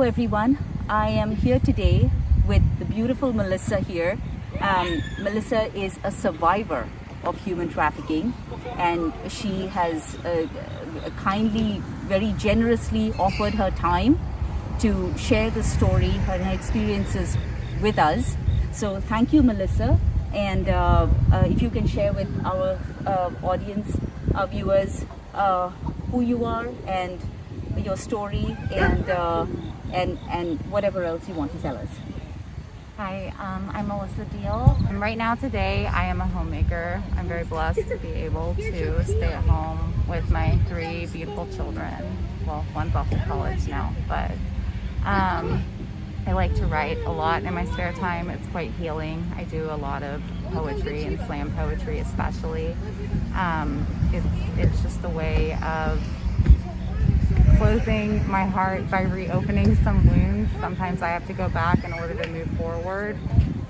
Hello everyone, I am here today with the beautiful Melissa here. Melissa is a survivor of human trafficking, and she has kindly, very generously offered her time to share the story, her experiences with us. So thank you, Melissa, and if you can share with our audience, our viewers, who you are and your story, and whatever else you want to tell us. Hi, I'm Melissa Deal. Right now today I am a homemaker. I'm very blessed to be able to stay at home with my 3 beautiful children. Well, one's off to college now, but I like to write a lot in my spare time. It's quite healing. I do a lot of poetry and slam poetry especially. It's just a way of closing my heart by reopening some wounds. Sometimes I have to go back in order to move forward.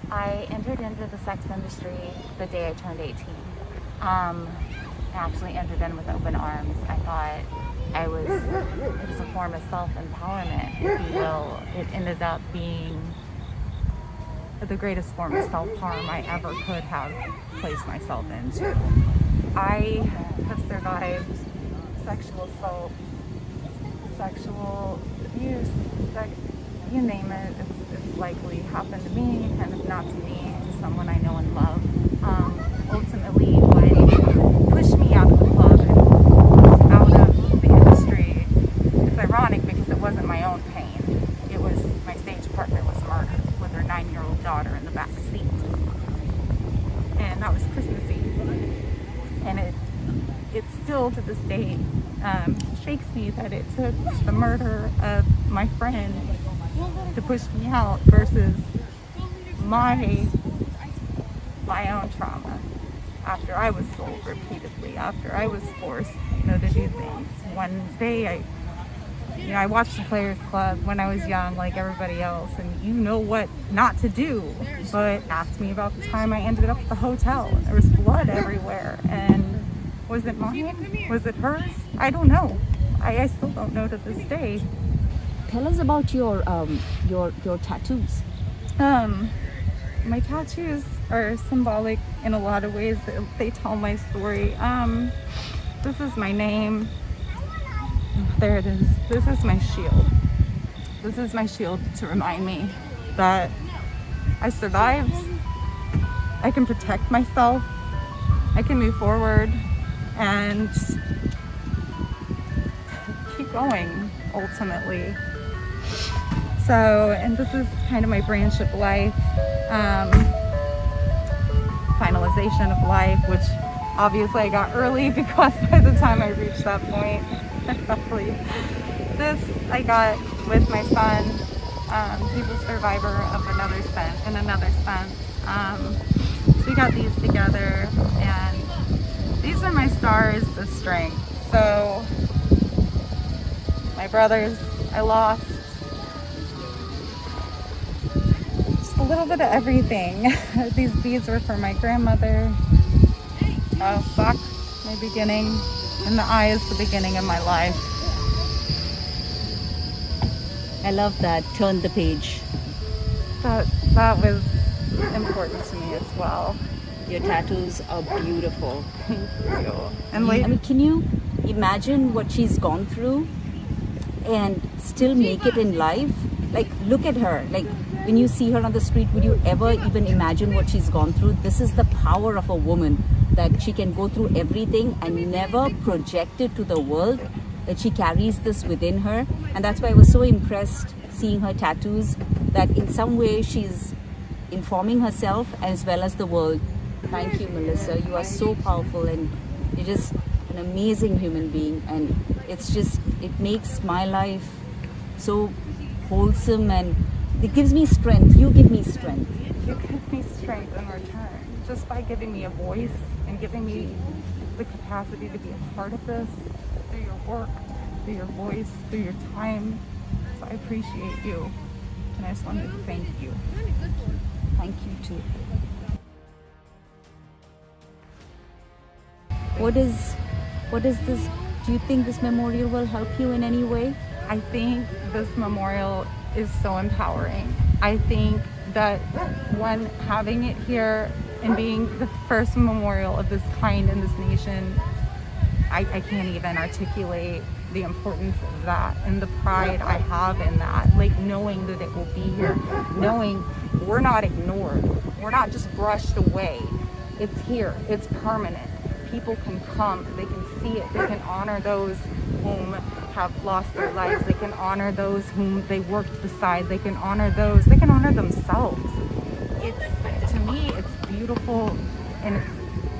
I entered into the sex industry the day I turned 18. I actually entered in with open arms. I thought it was a form of self-empowerment, if you will. It ended up being the greatest form of self-harm I ever could have placed myself into. I have survived sexual assault, sexual abuse, you name it, it's likely happened to me, and if not to me, to someone I know and love. Ultimately, what pushed me out of the club and out of the industry, it's ironic because it wasn't my own pain. It was my stage partner was murdered with her 9-year-old daughter in the back seat. And that was Christmas Eve. And it still to this day shakes me that it took the murder of my friend to push me out versus my own trauma. After I was sold repeatedly, after I was forced, to do things. One day I watched the Players Club when I was young, like everybody else, and you know what not to do. But asked me about the time I ended up at the hotel. There was blood everywhere, and was it mine? Was it hers? I don't know. I still don't know to this day. Tell us about your tattoos. My tattoos are symbolic in a lot of ways. They tell my story. This is my name. There it is. This is my shield. This is my shield to remind me that I survived. I can protect myself. I can move forward and keep going, ultimately. So, and this is kind of my branch of life, finalization of life, which obviously I got early because by the time I reached that point, roughly, this I got with my son. He's a survivor of another sense. So we got these together, and these are my stars of strength. So my brothers, I lost. Just a little bit of everything. These beads were for my grandmother. Fuck, my beginning. And the eye is the beginning of my life. I love that. Turn the page. That was important to me as well. Your tattoos are beautiful. Thank you. And I mean, can you imagine what she's gone through and still make it in life? Like, look at her. Like, when you see her on the street, would you ever even imagine what she's gone through? This is the power of a woman, that she can go through everything and never project it to the world, that she carries this within her. And that's why I was so impressed seeing her tattoos, that in some way she's informing herself as well as the world. Thank you, Melissa. You are so powerful, and you're just an amazing human being, and it makes my life so wholesome, and it gives me strength. You give me strength. You give me strength in return, just by giving me a voice and giving me the capacity to be a part of this, through your work, through your voice, through your time. So I appreciate you, and I just wanted to thank you. Thank you too. What is this? Do you think this memorial will help you in any way? I think this memorial is so empowering. I think that one, having it here and being the first memorial of this kind in this nation, I can't even articulate the importance of that and the pride I have in that. Like, knowing that it will be here, knowing we're not ignored, we're not just brushed away. It's here, it's permanent. People can come, they can see it, they can honor those whom have lost their lives, they can honor those whom they worked beside, they can honor those, they can honor themselves. To me, it's beautiful, and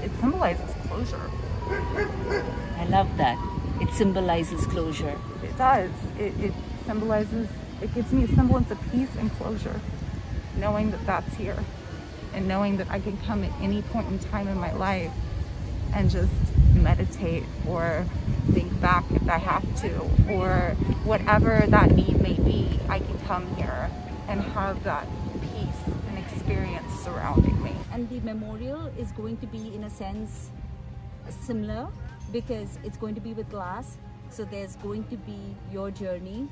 it symbolizes closure. I love that. It symbolizes closure. It does. It symbolizes, it gives me a semblance of peace and closure, knowing that that's here, and knowing that I can come at any point in time in my life and just meditate or think back if I have to, or whatever that need may be. I can come here and have that peace and experience surrounding me. And the memorial is going to be, in a sense, similar, because it's going to be with glass. So there's going to be your journey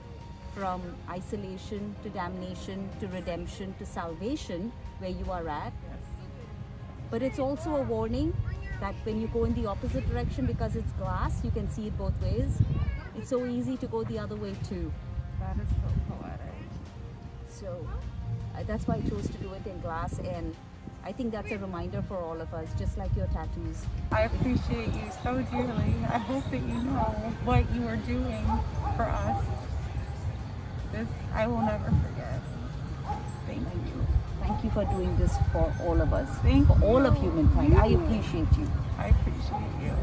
from isolation to damnation to redemption to salvation, where you are at. But it's also a warning that when you go in the opposite direction, because it's glass, you can see it both ways. It's so easy to go the other way too. That is so poetic. So that's why I chose to do it in glass, and I think that's a reminder for all of us, just like your tattoos. I appreciate you so dearly. I hope that you know what you are doing for us. This I will never forget. Thank you. Thank you for doing this for all of us, Thank for you. all of humankind. I appreciate you. I appreciate you.